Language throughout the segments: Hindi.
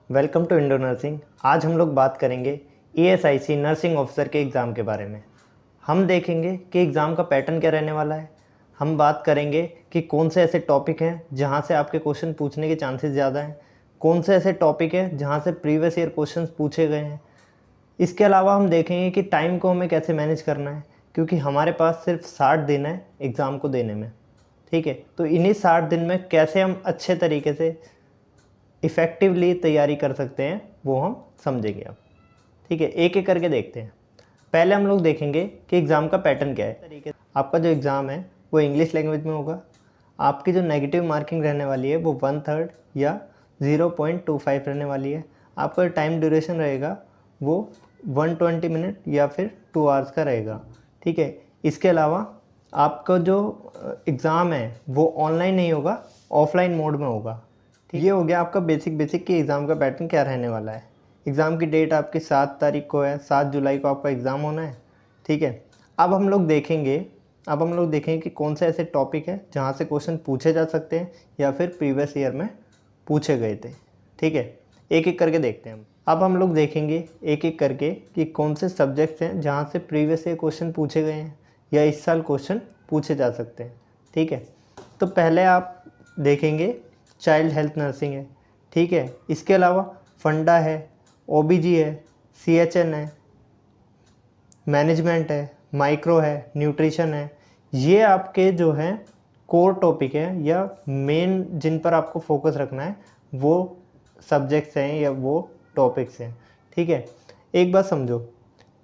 Welcome to Indo nursing. आज हम लोग बात करेंगे ESIC नर्सिंग ऑफिसर के एग्ज़ाम के बारे में। हम देखेंगे कि एग्ज़ाम का पैटर्न क्या रहने वाला है। हम बात करेंगे कि कौन से ऐसे टॉपिक हैं जहां से आपके क्वेश्चन पूछने के चांसेस ज़्यादा हैं, कौन से ऐसे टॉपिक हैं जहां से प्रीवियस ईयर क्वेश्चंस पूछे गए हैं। इसके अलावा हम देखेंगे कि टाइम को हमें कैसे मैनेज करना है, क्योंकि हमारे पास सिर्फ 60 दिन है एग्ज़ाम को देने में। ठीक है, तो इन्हीं 60 दिन में कैसे हम अच्छे तरीके से इफ़ेक्टिवली तैयारी कर सकते हैं वो हम समझेंगे अब। ठीक है, एक एक करके देखते हैं। पहले हम लोग देखेंगे कि एग्ज़ाम का पैटर्न क्या है। तरीके से आपका जो एग्ज़ाम है वो इंग्लिश लैंग्वेज में होगा। आपकी जो नेगेटिव मार्किंग रहने वाली है वो 1/3 या 0.25 रहने वाली है। आपका टाइम ड्यूरेशन रहेगा वो 120 मिनट या फिर 2 आवर्स का रहेगा। ठीक है, इसके अलावा आपका जो एग्ज़ाम है वो ऑनलाइन नहीं होगा, ऑफलाइन मोड में होगा। ये हो गया आपका बेसिक कि एग्ज़ाम का पैटर्न क्या रहने वाला है। एग्ज़ाम की डेट आपकी 7 तारीख को है, 7 जुलाई को आपका एग्ज़ाम होना है। ठीक है, अब हम लोग देखेंगे कि कौन से ऐसे टॉपिक है जहाँ से क्वेश्चन पूछे जा सकते हैं या फिर प्रीवियस ईयर में पूछे गए थे। ठीक है, एक एक करके देखते हैं। अब हम लोग देखेंगे एक एक करके कि कौन से सब्जेक्ट्स हैं जहाँ से प्रीवियस ईयर क्वेश्चन पूछे गए हैं या इस साल क्वेश्चन पूछे जा सकते हैं। ठीक है, तो पहले आप देखेंगे चाइल्ड हेल्थ नर्सिंग है। ठीक है, इसके अलावा फंडा है, OBG है, CHN है, मैनेजमेंट है, माइक्रो है, न्यूट्रिशन है। ये आपके जो हैं कोर टॉपिक है या मेन जिन पर आपको फोकस रखना है वो सब्जेक्ट्स हैं या वो टॉपिक्स हैं। ठीक है, एक बात समझो,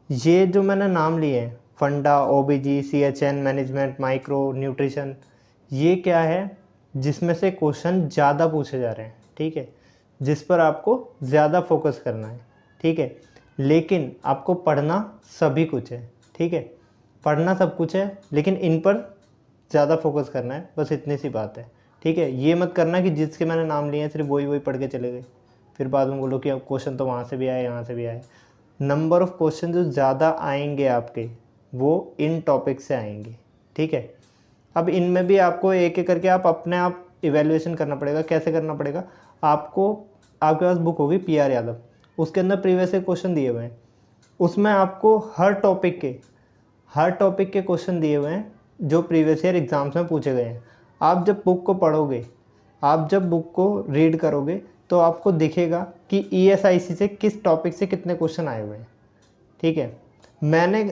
ये जो मैंने नाम लिए हैं फंडा, OBG, CHN, management, micro, nutrition, ये क्या है जिसमें से क्वेश्चन ज़्यादा पूछे जा रहे हैं। ठीक है, जिस पर आपको ज़्यादा फोकस करना है। ठीक है, लेकिन आपको पढ़ना सभी कुछ है। ठीक है, पढ़ना सब कुछ है लेकिन इन पर ज़्यादा फोकस करना है, बस इतनी सी बात है। ठीक है, ये मत करना कि जिसके मैंने नाम लिए हैं सिर्फ वही पढ़ के चले गए, फिर बाद में बोलो कि अब क्वेश्चन तो वहाँ से भी आए यहाँ से भी आए। नंबर ऑफ़ क्वेश्चन जो ज़्यादा आएंगे आपके वो इन टॉपिक से आएंगे। ठीक है, अब इनमें भी आपको एक एक करके आप अपने आप इवैल्यूएशन करना पड़ेगा। कैसे करना पड़ेगा? आपको, आपके पास बुक होगी PR यादव, उसके अंदर प्रीवियस ईयर क्वेश्चन दिए हुए हैं। उसमें आपको हर टॉपिक के क्वेश्चन दिए हुए हैं जो प्रीवियस ईयर एग्ज़ाम्स में पूछे गए हैं। आप जब बुक को पढ़ोगे, आप जब बुक को रीड करोगे तो आपको दिखेगा कि ESIC से किस टॉपिक से कितने क्वेश्चन आए हुए हैं। ठीक है, मैंने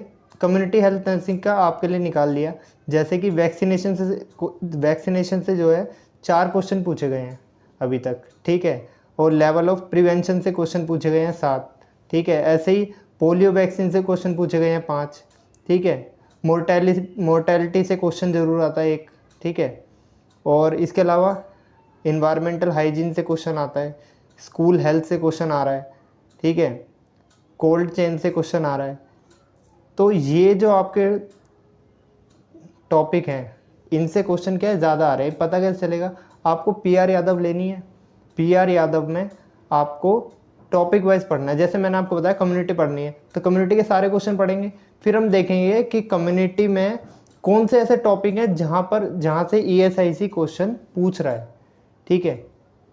कम्युनिटी हेल्थ नर्सिंग का आपके लिए निकाल लिया। जैसे कि वैक्सीनेशन से जो है 4 क्वेश्चन पूछे गए हैं अभी तक। ठीक है, और लेवल ऑफ प्रिवेंशन से क्वेश्चन पूछे गए हैं 7। ठीक है, ऐसे ही पोलियो वैक्सीन से क्वेश्चन पूछे गए हैं 5। ठीक है, मोर्टेलिटी से क्वेश्चन ज़रूर आता है 1। ठीक है, और इसके अलावा इन्वायरमेंटल हाइजीन से क्वेश्चन आता है, स्कूल हेल्थ से क्वेश्चन आ रहा है। ठीक है, कोल्ड चेन से क्वेश्चन आ रहा है। तो ये जो आपके टॉपिक हैं इनसे क्वेश्चन क्या है ज़्यादा आ रहे हैं। पता कैसे चलेगा? आपको PR यादव लेनी है। PR यादव में आपको टॉपिक वाइज पढ़ना है। जैसे मैंने आपको बताया कम्युनिटी पढ़नी है तो कम्युनिटी के सारे क्वेश्चन पढ़ेंगे। फिर हम देखेंगे कि कम्युनिटी में कौन से ऐसे टॉपिक हैं जहाँ से ESIC क्वेश्चन पूछ रहा है। ठीक है,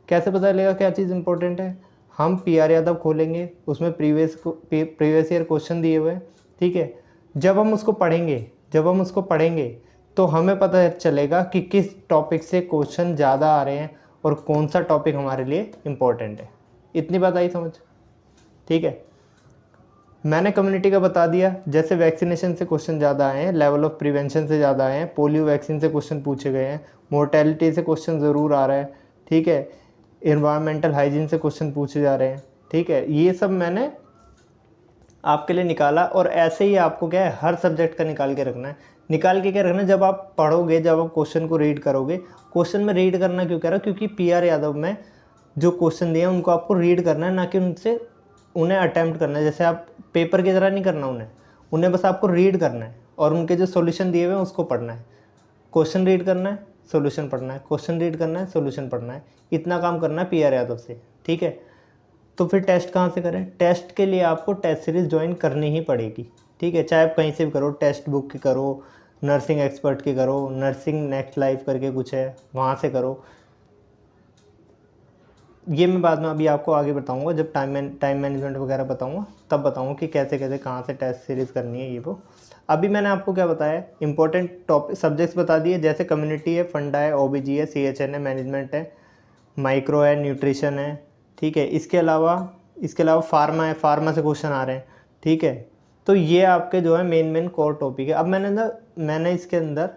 कैसे पता चलेगा क्या चीज़ इंपॉर्टेंट है? हम PR यादव खोलेंगे, उसमें प्रीवियस ईयर क्वेश्चन दिए हुए हैं। ठीक है, जब हम उसको पढ़ेंगे तो हमें पता चलेगा कि किस टॉपिक से क्वेश्चन ज़्यादा आ रहे हैं और कौन सा टॉपिक हमारे लिए इम्पोर्टेंट है। इतनी बात आई समझ? ठीक है, मैंने कम्युनिटी का बता दिया। जैसे वैक्सीनेशन से क्वेश्चन ज़्यादा आए हैं, लेवल ऑफ प्रिवेंशन से ज़्यादा आए हैं, पोलियो वैक्सीन से क्वेश्चन पूछे गए हैं, मोर्टेलिटी से क्वेश्चन ज़रूर आ रहा है। ठीक है, इन्वायरमेंटल हाइजीन से क्वेश्चन पूछे जा रहे हैं। ठीक है, ये सब मैंने आपके लिए निकाला। और ऐसे ही आपको क्या है हर सब्जेक्ट का निकाल के रखना है। निकाल के क्या रखना है? जब आप पढ़ोगे, जब आप क्वेश्चन को रीड करोगे, क्वेश्चन में रीड करना क्यों कह रहा हूँ? क्योंकि PR यादव में जो क्वेश्चन दिए हैं उनको आपको रीड करना है, ना कि उन्हें अटैम्प्ट करना है। जैसे आप पेपर की तरह नहीं करना उन्हें बस आपको रीड करना है और उनके जो सॉल्यूशन दिए हुए हैं उसको पढ़ना है। क्वेश्चन रीड करना है, सॉल्यूशन पढ़ना है, क्वेश्चन रीड करना है, सॉल्यूशन पढ़ना है। इतना काम करना है PR यादव से। ठीक है, तो फिर टेस्ट कहाँ से करें? टेस्ट के लिए आपको टेस्ट सीरीज़ ज्वाइन करनी ही पड़ेगी। ठीक है, चाहे आप कहीं से भी करो, टेक्स्ट बुक की करो, नर्सिंग एक्सपर्ट की करो, नर्सिंग नेक्स्ट लाइफ करके कुछ है वहाँ से करो। ये मैं बाद में अभी आपको आगे बताऊंगा, जब टाइम मैनेजमेंट वगैरह बताऊंगा तब बताऊंगा कि कैसे कैसे कहाँ से टेस्ट सीरीज़ करनी है ये वो। अभी मैंने आपको क्या बताया, इंपॉर्टेंट टॉपिक सब्जेक्ट्स बता दिए, जैसे कम्युनिटी है, फंडा है, ओबीजी है, सीएचएन है, मैनेजमेंट है, माइक्रो है, न्यूट्रिशन है, ठीक है। इसके अलावा फार्मा है, फार्मा से क्वेश्चन आ रहे हैं, ठीक है। तो ये आपके जो है मेन कोर टॉपिक है। अब मैंने इसके अंदर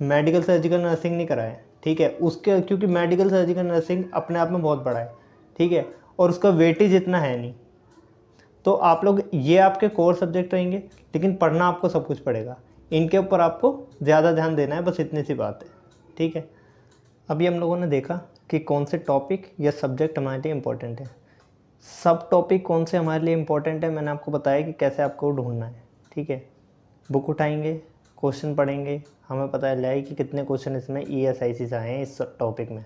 मेडिकल सर्जिकल नर्सिंग नहीं कराया, ठीक है, उसके क्योंकि मेडिकल सर्जिकल नर्सिंग अपने आप में बहुत बड़ा है, ठीक है, और उसका वेटेज इतना है नहीं। तो आप लोग, ये आपके कोर सब्जेक्ट रहेंगे, लेकिन पढ़ना आपको सब कुछ पड़ेगा, इनके ऊपर आपको ज़्यादा ध्यान देना है, बस इतनी सी बात है, ठीक है। अभी हम लोगों ने देखा कि कौन से टॉपिक या सब्जेक्ट हमारे लिए इम्पोर्टेंट है। सब टॉपिक कौन से हमारे लिए इम्पोर्टेंट है मैंने आपको बताया कि कैसे आपको ढूंढना है, ठीक है। बुक उठाएंगे, क्वेश्चन पढ़ेंगे, हमें पता चल जाएगा कि कितने क्वेश्चन इसमें ESIC से आए हैं इस टॉपिक में,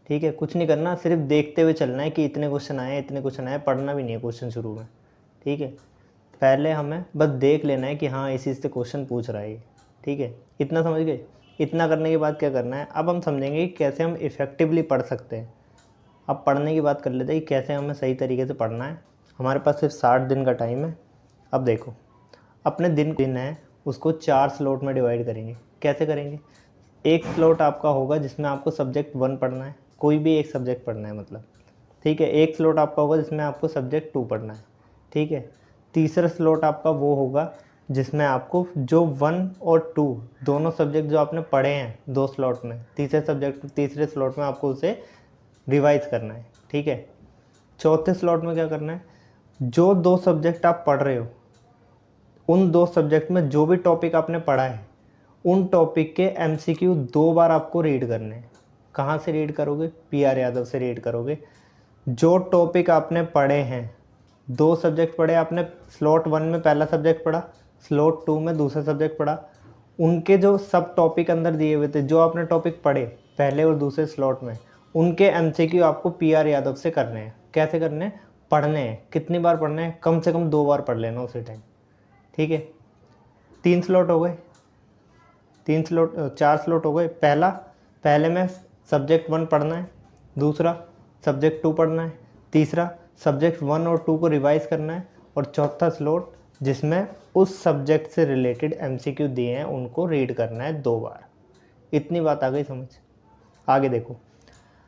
ठीक है। कुछ नहीं करना, सिर्फ देखते हुए चलना है कि इतने क्वेश्चन आए, इतने क्वेश्चन आए, पढ़ना भी नहीं है क्वेश्चन शुरू में, ठीक है। पहले हमें बस देख लेना है कि हाँ इसी से क्वेश्चन पूछ रहा है ये, ठीक है। इतना समझ गए। इतना करने के बाद क्या करना है, अब हम समझेंगे कि कैसे हम इफ़ेक्टिवली पढ़ सकते हैं। अब पढ़ने की बात कर लेते हैं कि कैसे हमें सही तरीके से पढ़ना है। हमारे पास सिर्फ 60 दिन का टाइम है। अब देखो, अपने दिन है उसको 4 स्लॉट में डिवाइड करेंगे। कैसे करेंगे, एक स्लॉट आपका होगा जिसमें आपको सब्जेक्ट 1 पढ़ना है, कोई भी एक सब्जेक्ट पढ़ना है मतलब, ठीक है। एक स्लॉट आपका होगा जिसमें आपको सब्जेक्ट 2 पढ़ना है, ठीक है। तीसरा स्लॉट आपका वो होगा जिसमें आपको जो 1 और 2 दोनों सब्जेक्ट जो आपने पढ़े हैं 2 स्लॉट में, तीसरे स्लॉट में आपको उसे रिवाइज करना है, ठीक है। चौथे स्लॉट में क्या करना है, जो 2 सब्जेक्ट आप पढ़ रहे हो उन 2 सब्जेक्ट में जो भी टॉपिक आपने पढ़ा है उन टॉपिक के MCQ 2 बार आपको रीड करने हैं। कहाँ से रीड करोगे, PR यादव से रीड करोगे। जो टॉपिक आपने पढ़े हैं, 2 सब्जेक्ट पढ़े आपने, स्लॉट 1 में पहला सब्जेक्ट पढ़ा, स्लॉट 2 में दूसरा सब्जेक्ट पढ़ा, उनके जो सब टॉपिक अंदर दिए हुए थे, जो आपने टॉपिक पढ़े पहले और दूसरे स्लॉट में, उनके MCQ आपको PR यादव से करने हैं। कैसे करने हैं, पढ़ने हैं। कितनी बार पढ़ने हैं, कम से कम 2 बार पढ़ लेना उसी टाइम, ठीक है। 3 स्लॉट हो गए, 4 स्लॉट हो गए। पहले में सब्जेक्ट 1 पढ़ना है, दूसरा सब्जेक्ट 2 पढ़ना है, तीसरा सब्जेक्ट 1 और 2 को रिवाइज करना है, और चौथा स्लॉट जिसमें उस सब्जेक्ट से रिलेटेड MCQ दिए हैं उनको रीड करना है 2 बार। इतनी बात आ गई समझ। आगे देखो,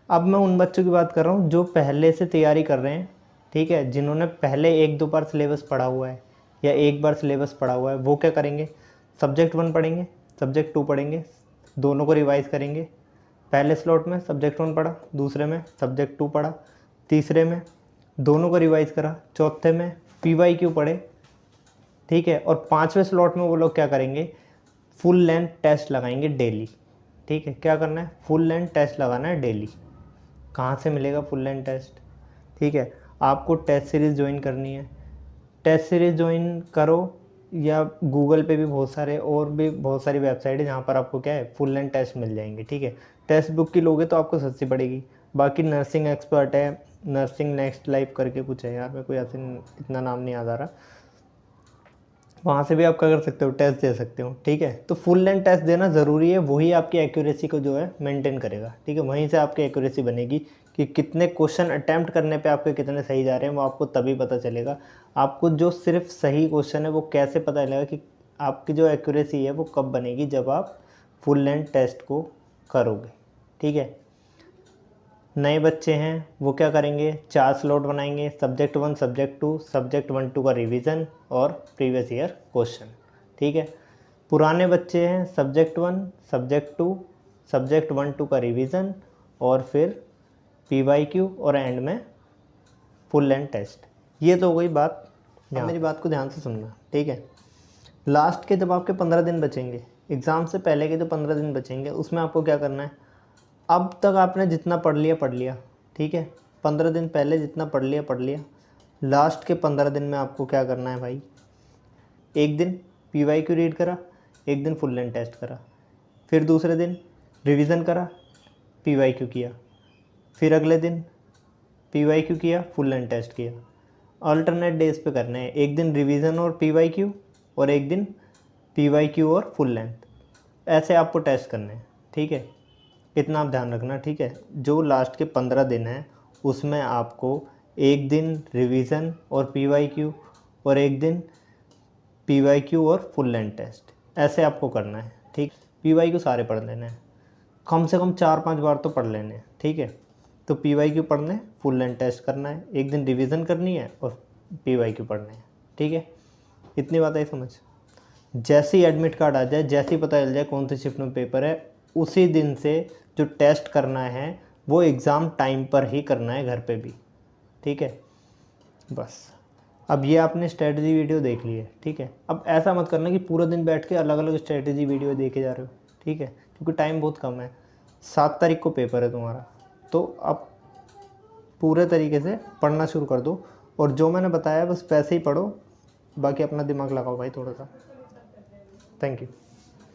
अब मैं उन बच्चों की बात कर रहा हूँ जो पहले से तैयारी कर रहे हैं, ठीक है, जिन्होंने पहले 1-2 बार सिलेबस पढ़ा हुआ है या 1 बार सिलेबस पढ़ा हुआ है। वो क्या करेंगे, सब्जेक्ट 1 पढ़ेंगे, सब्जेक्ट 2 पढ़ेंगे, दोनों को रिवाइज करेंगे। पहले स्लॉट में सब्जेक्ट 1 पढ़ा, दूसरे में सब्जेक्ट 2 पढ़ा, तीसरे में दोनों को रिवाइज करा, चौथे में PYQ पढ़े, ठीक है। और 5वें स्लॉट में वो लोग क्या करेंगे, फुल लेंथ टेस्ट लगाएंगे डेली, ठीक है। क्या करना है, फुल लेंथ टेस्ट लगाना है डेली। कहाँ से मिलेगा फुल लेंथ टेस्ट, ठीक है, आपको टेस्ट सीरीज़ ज्वाइन करनी है। टेस्ट सीरीज़ ज्वाइन करो, या गूगल पे भी बहुत सारी वेबसाइट है जहाँ पर आपको क्या है, फुल लेंथ टेस्ट मिल जाएंगे, ठीक है। टेक्स्ट बुक की लोगे तो आपको सस्ती पड़ेगी। बाकी नर्सिंग एक्सपर्ट है, नर्सिंग नेक्स्ट लाइफ करके कुछ है यार, मेरे को ऐसे इतना नाम नहीं याद आ रहा, वहाँ से भी आप क्या कर सकते हो, टेस्ट दे सकते हो, ठीक है। तो फुल लेंथ टेस्ट देना ज़रूरी है, वही आपकी एक्यूरेसी को जो है मेंटेन करेगा, ठीक है। वहीं से आपकी एक्यूरेसी बनेगी कि कितने क्वेश्चन अटैम्प्ट करने पे आपके कितने सही जा रहे हैं, वो आपको तभी पता चलेगा। आपको जो सिर्फ सही क्वेश्चन है वो कैसे पता चलेगा कि आपकी जो एक्यूरेसी है वो कब बनेगी, जब आप फुल लेंथ टेस्ट को करोगे, ठीक है। नए बच्चे हैं वो क्या करेंगे, 4 स्लॉट बनाएंगे, सब्जेक्ट 1, सब्जेक्ट 1-2 का रिवीजन और प्रीवियस ईयर क्वेश्चन, ठीक है। पुराने बच्चे हैं सब्जेक्ट 1, सब्जेक्ट 2, सब्जेक्ट 1-2 का रिवीजन और फिर PYQ और एंड में फुल लेंथ टेस्ट। ये तो हो गई बात। मेरी बात को ध्यान से सुनना, ठीक है। लास्ट के जब आपके 15 दिन बचेंगे, एग्ज़ाम से पहले के जो 15 दिन बचेंगे, उसमें आपको क्या करना है, अब तक आपने जितना पढ़ लिया, ठीक है। 15 दिन पहले जितना पढ़ लिया। लास्ट के 15 दिन में आपको क्या करना है भाई, एक दिन PYQ रीड करा, एक दिन फुल लेंथ टेस्ट करा, फिर दूसरे दिन रिवीजन करा, PYQ किया, फिर अगले दिन PYQ किया, फुल लेंथ टेस्ट किया। अल्टरनेट डेज पे करना है, एक दिन रिवीजन और PYQ और एक दिन PYQ और फुल लेंथ, ऐसे आपको टेस्ट करने हैं, ठीक है। इतना आप ध्यान रखना, ठीक है। जो लास्ट के 15 दिन हैं उसमें आपको एक दिन रिवीजन और पीवाईक्यू और एक दिन पीवाईक्यू और फुल लेंथ टेस्ट, ऐसे आपको करना है, ठीक। पीवाईक्यू सारे पढ़ लेने हैं, कम से कम 4-5 बार तो पढ़ लेने हैं, ठीक है। तो पीवाईक्यू पढ़ने, फुल लेंथ टेस्ट करना है, एक दिन रिवीजन करनी है और पीवाईक्यू पढ़ने हैं, ठीक है। इतनी बात है समझ। जैसे ही एडमिट कार्ड आ जाए, जैसे ही पता चल जाए कौन सी शिफ्ट में पेपर है, उसी दिन से जो टेस्ट करना है वो एग्ज़ाम टाइम पर ही करना है, घर पे भी, ठीक है। बस अब ये आपने स्ट्रेटजी वीडियो देख ली है, ठीक है। अब ऐसा मत करना कि पूरा दिन बैठ के अलग अलग स्ट्रेटजी वीडियो देखे जा रहे हो, ठीक है, क्योंकि टाइम बहुत कम है। 7 तारीख को पेपर है तुम्हारा, तो अब पूरे तरीके से पढ़ना शुरू कर दो, और जो मैंने बताया बस वैसे ही पढ़ो, बाकी अपना दिमाग लगाओ भाई थोड़ा सा। Thank you.